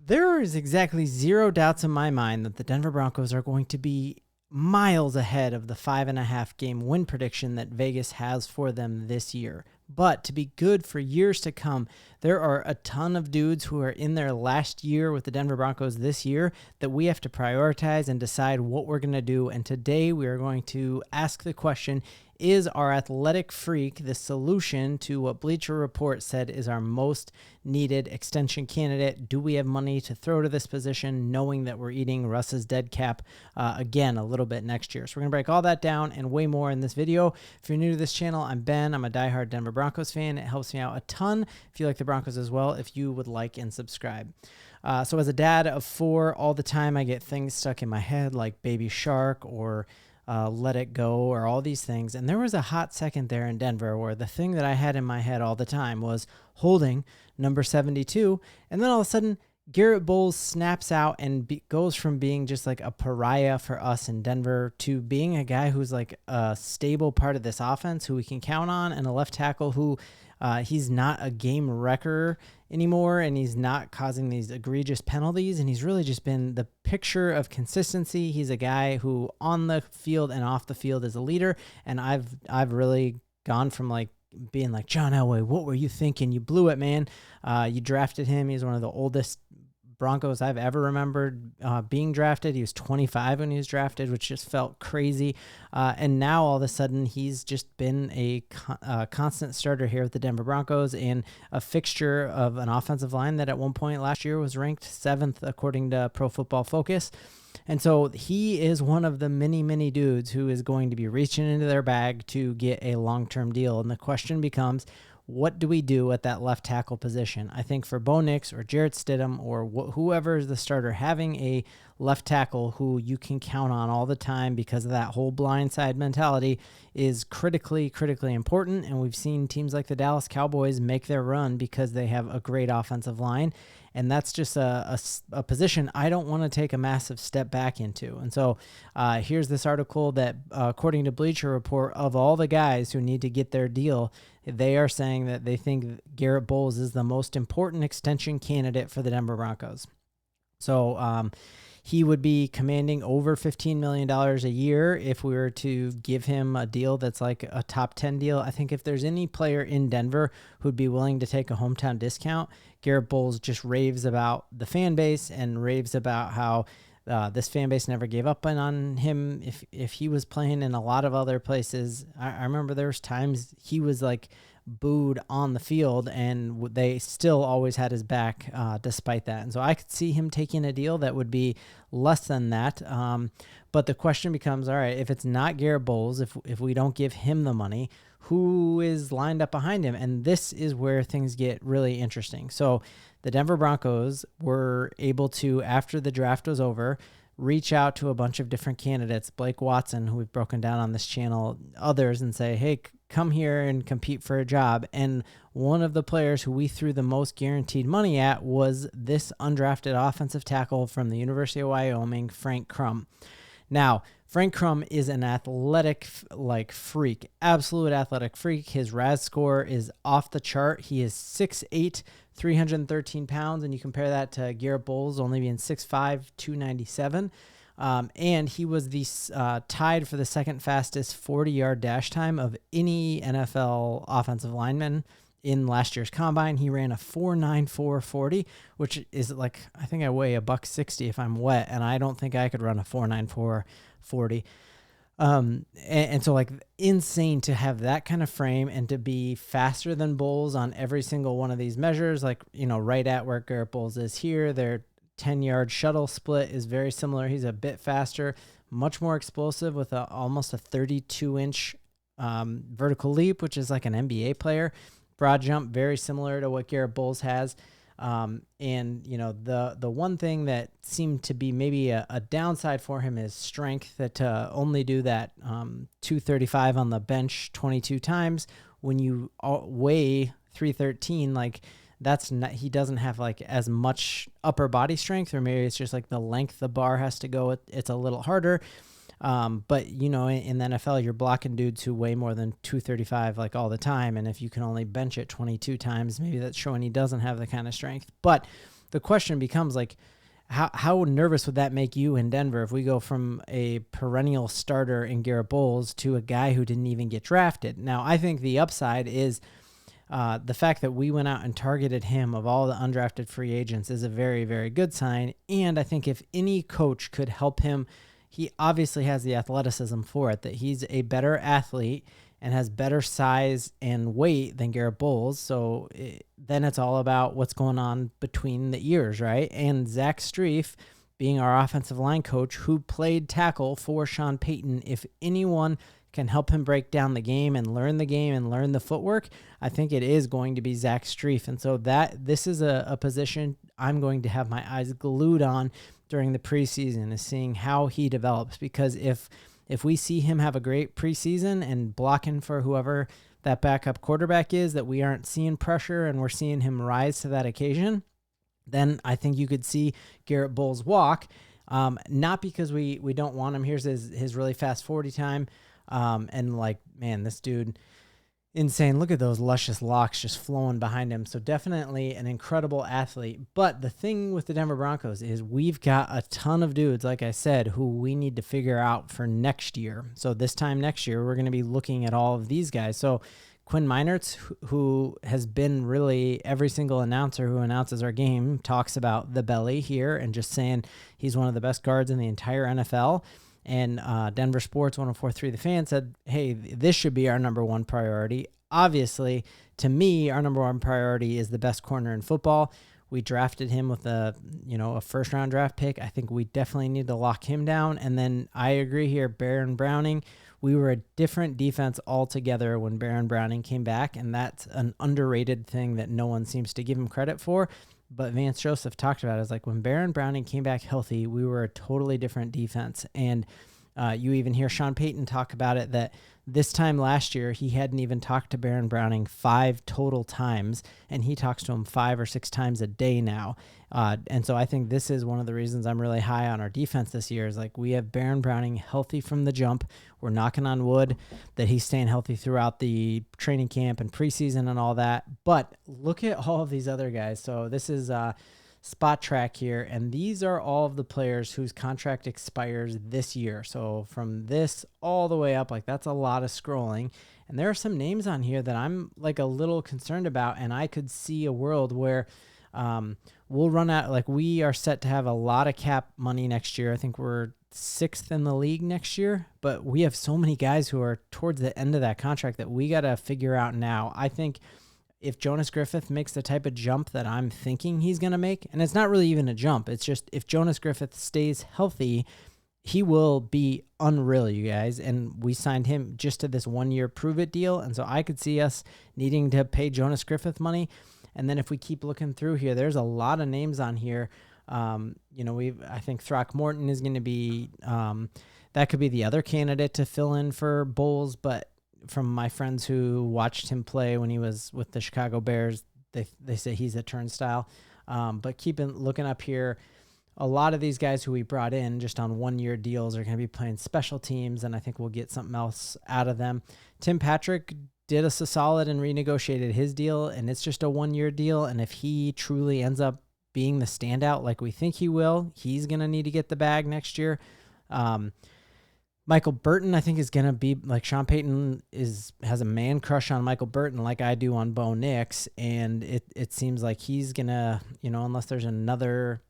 There is exactly zero doubts in my mind that the Denver Broncos are going to be miles ahead of the 5.5 game win prediction that Vegas has for them this year. But to be good for years to come, there are a ton of dudes who are in their last year with the Denver Broncos this year that we have to prioritize and decide what we're going to do. And today we are going to ask the question, is our athletic freak the solution to what Bleacher Report said is our most needed extension candidate? Do we have money to throw to this position, knowing that we're eating Russ's dead cap again a little bit next year? So we're going to break all that down and way more in this video. If you're new to this channel, I'm Ben. I'm a diehard Denver Broncos fan. It helps me out a ton if you like the Broncos as well, if you would like and subscribe. So as a dad of 4, all the time I get things stuck in my head like Baby Shark or Let It Go or all these things. And there was a hot second there in Denver where the thing that I had in my head all the time was holding number 72. And then all of a sudden, Garrett Bulls snaps out and goes from being just like a pariah for us in Denver to being a guy who's like a stable part of this offense who we can count on, and a left tackle who he's not a game wrecker anymore, and he's not causing these egregious penalties, and he's really just been the picture of consistency. He's a guy who on the field and off the field is a leader, and I've really gone from like being like, John Elway, what were you thinking? You blew it, man. You drafted him. He's one of the oldest Broncos I've ever remembered being drafted. He was 25 when he was drafted, which just felt crazy. And now all of a sudden he's just been a constant starter here with the Denver Broncos and a fixture of an offensive line that at one point last year was ranked 7th according to Pro Football Focus. And so he is one of the many, many dudes who is going to be reaching into their bag to get a long-term deal. And the question becomes, what do we do at that left tackle position? I think for Bo Nix or Jarrett Stidham or whoever is the starter, having a left tackle who you can count on all the time because of that whole blindside mentality is critically important. And we've seen teams like the Dallas Cowboys make their run because they have a great offensive line. And that's just a position I don't want to take a massive step back into. And so here's this article that, according to Bleacher Report, of all the guys who need to get their deal, they are saying that they think Garrett Bolles is the most important extension candidate for the Denver Broncos. So he would be commanding over $15 million a year if we were to give him a deal that's like a top 10 deal. I think if there's any player in Denver who'd be willing to take a hometown discount, Garrett Bolles just raves about the fan base and raves about how this fan base never gave up on him. If he was playing in a lot of other places, I remember there was times he was like booed on the field and they still always had his back despite that. And so I could see him taking a deal that would be less than that. But the question becomes, all right, if it's not Garrett Bolles, if we don't give him the money, who is lined up behind him? And this is where things get really interesting. So the Denver Broncos were able to, after the draft was over, reach out to a bunch of different candidates, Blake Watson, who we've broken down on this channel, others, and say, hey, come here and compete for a job. And one of the players who we threw the most guaranteed money at was this undrafted offensive tackle from the University of Wyoming, Frank Crum. Now, Frank Crum is an athletic freak, absolute athletic freak. His RAS score is off the chart. He is 6'8", 313 pounds, and you compare that to Garrett Bulls only being 6'5", 297. And he was the tied for the second fastest 40-yard dash time of any NFL offensive lineman in last year's combine. He ran a 4.9440, which is like, I think I weigh $160 if I'm wet, and I don't think I could run a 4.9440. And so like insane to have that kind of frame and to be faster than Bulls on every single one of these measures, like, you know, right at where Garrett Bulls is here. Their 10-yard shuttle split is very similar. He's a bit faster, much more explosive with almost a 32-inch vertical leap, which is like an NBA player. Broad jump, very similar to what Garrett Bulles has. And, you know, the one thing that seemed to be maybe a downside for him is strength, that to only do that 235 on the bench 22 times when you weigh 313, like that's not, he doesn't have like as much upper body strength, or maybe it's just like the length the bar has to go. It's a little harder. But, you know, in the NFL, you're blocking dudes who weigh more than 235 like all the time. And if you can only bench it 22 times, maybe that's showing he doesn't have the kind of strength. But the question becomes like, how nervous would that make you in Denver if we go from a perennial starter in Garrett Bolles to a guy who didn't even get drafted? Now, I think the upside is the fact that we went out and targeted him of all the undrafted free agents is a very, very good sign. And I think if any coach could help him, he obviously has the athleticism for it, that he's a better athlete and has better size and weight than Garrett Bulls. So then it's all about what's going on between the ears, right? And Zach Strief, being our offensive line coach, who played tackle for Sean Payton, if anyone can help him break down the game and learn the footwork, I think it is going to be Zach Strief. And so this is a position I'm going to have my eyes glued on during the preseason, is seeing how he develops, because if we see him have a great preseason and blocking for whoever that backup quarterback is, that we aren't seeing pressure and we're seeing him rise to that occasion, then I think you could see Garrett Bulls walk. Not because we don't want him. Here's his really fast 40 time. And like, man, this dude, insane. Look at those luscious locks just flowing behind him. So definitely an incredible athlete. But the thing with the Denver Broncos is we've got a ton of dudes, like I said, who we need to figure out for next year. So this time next year, we're going to be looking at all of these guys. So Quinn Meinerz, who has been really every single announcer who announces our game, talks about the belly here and just saying he's one of the best guards in the entire NFL. And Denver Sports 104.3 The Fan said, hey, this should be our number one priority. Obviously, to me, our number one priority is the best corner in football. We drafted him with a first-round draft pick. I think we definitely need to lock him down. And then I agree here, Baron Browning. We were a different defense altogether when Baron Browning came back, and that's an underrated thing that no one seems to give him credit for. But Vance Joseph talked about it. It's like when Baron Browning came back healthy, we were a totally different defense. And you even hear Sean Payton talk about it, that this time last year, he hadn't even talked to Baron Browning 5 total times, and he talks to him 5 or 6 times a day now. And so I think this is one of the reasons I'm really high on our defense this year, is like we have Baron Browning healthy from the jump. We're knocking on wood that he's staying healthy throughout the training camp and preseason and all that. But look at all of these other guys. So this is Spot Track here, and these are all of the players whose contract expires this year. So from this all the way up, like that's a lot of scrolling. And there are some names on here that I'm like a little concerned about, and I could see a world where we'll run out. Like we are set to have a lot of cap money next year. I think we're 6th in the league next year, but we have so many guys who are towards the end of that contract that we got to figure out now. I think if Jonas Griffith makes the type of jump that I'm thinking he's going to make, and it's not really even a jump, it's just if Jonas Griffith stays healthy, he will be unreal, you guys. And we signed him just to this 1-year prove-it deal, and so I could see us needing to pay Jonas Griffith money. And then if we keep looking through here, there's a lot of names on here. I think Throckmorton is going to be, that could be the other candidate to fill in for Bulls, but from my friends who watched him play when he was with the Chicago Bears, they say he's a turnstile. But looking up here, a lot of these guys who we brought in just on 1-year deals are going to be playing special teams, and I think we'll get something else out of them. Tim Patrick did us a solid and renegotiated his deal, and it's just a 1-year deal. And if he truly ends up being the standout like we think he will, he's going to need to get the bag next year. Michael Burton, I think, is going to be like Sean Payton has a man crush on Michael Burton like I do on Bo Nix. And it seems like he's going to, unless there's another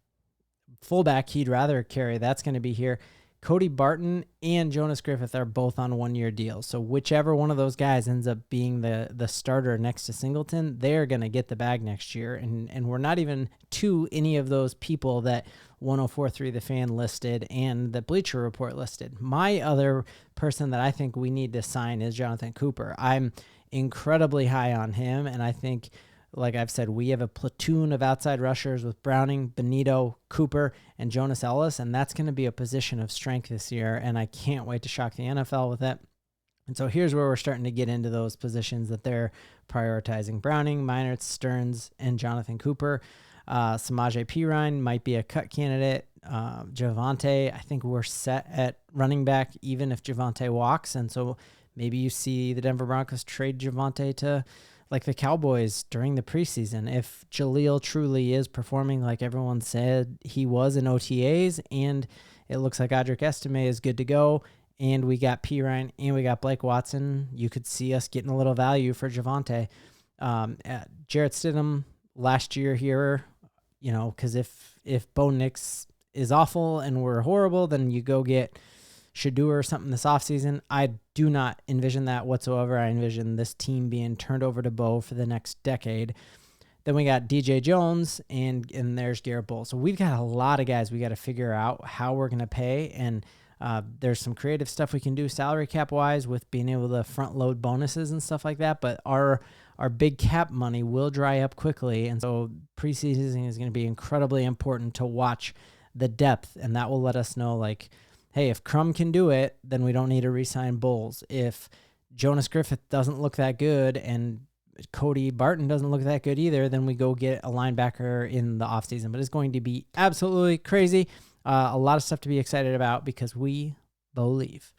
fullback he'd rather carry, that's going to be here. Cody Barton and Jonas Griffith are both on 1-year deals. So whichever one of those guys ends up being the starter next to Singleton, they're going to get the bag next year. And we're not even to any of those people that 104.3 The Fan listed and the Bleacher Report listed. My other person that I think we need to sign is Jonathon Cooper. I'm incredibly high on him, and I think, like I've said, we have a platoon of outside rushers with Browning, Benito, Cooper, and Jonas Ellis, and that's going to be a position of strength this year, and I can't wait to shock the NFL with it. And so here's where we're starting to get into those positions that they're prioritizing. Browning, Meinerz, Stearns, and Jonathon Cooper. Samaje Perine might be a cut candidate. Javonte, I think we're set at running back even if Javonte walks, and so maybe you see the Denver Broncos trade Javonte to like the Cowboys during the preseason. If Jaleel truly is performing like everyone said he was in OTAs, and it looks like Audric Estime is good to go, and we got P. Ryan and we got Blake Watson, you could see us getting a little value for Javonte. Jarrett Stidham last year here, because if Bo Nix is awful and we're horrible, then you go get Shedeur or something this offseason. I do not envision that whatsoever. I envision this team being turned over to Bo for the next decade. Then we got DJ Jones, and there's Garrett Bulls. So we've got a lot of guys we got to figure out how we're going to pay, and there's some creative stuff we can do salary cap wise with being able to front load bonuses and stuff like that. But our big cap money will dry up quickly, and so preseason is going to be incredibly important to watch the depth, and that will let us know, like, hey, if Crumb can do it, then we don't need to re-sign Bulls. If Jonas Griffith doesn't look that good and Cody Barton doesn't look that good either, then we go get a linebacker in the offseason. But it's going to be absolutely crazy. A lot of stuff to be excited about because we believe.